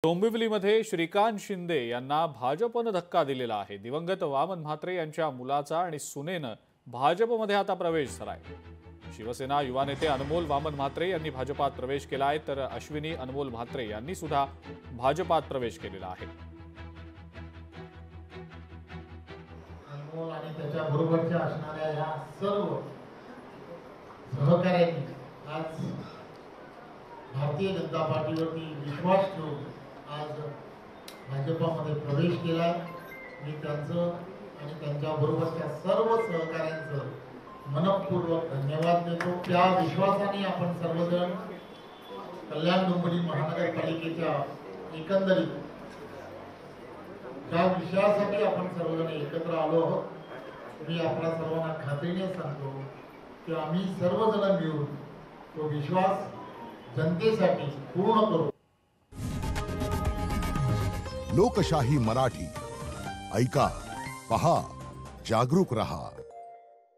डोंबिवलीमध्ये श्रीकांत शिंदे यांना भाजपनं धक्का दिलेला आहे। दिवंगत वामन म्हात्रे यांच्या मुलाचा आणि सुनेनं भाजपमध्ये आता प्रवेश झालाय। शिवसेना युवा नेते अनमोल वामन म्हात्रे यांनी भाजपात प्रवेश केलाय, तर अश्विनी अनमोल म्हात्रे यांनी सुद्धा भाजपात प्रवेश केलेला आहे। अनमोल आणि त्याच्या बरोबरच्या असणाऱ्या या सर्व सहकाऱ्यांनी आज भारतीय जनता पार्टीवरती विश्वास ठेवून आज भाजपामध्ये प्रवेश केला। मी त्यांचं आणि त्यांच्या बरोबरच्या सर्व सहकाऱ्यांचं मनपूर्वक धन्यवाद देतो। त्या विश्वासाने आपण सर्वजण कल्याण डोंबिवली महानगरपालिकेच्या एकंदरीत त्या विषयासाठी आपण सर्वजण एकत्र आलो आहोत। मी आपल्या सर्वांना खात्रीने सांगतो की आम्ही सर्वजण मिळून तो विश्वास जनतेसाठी पूर्ण करू। लोकशाही मराठी ऐका, पहा, जागरूक रहा।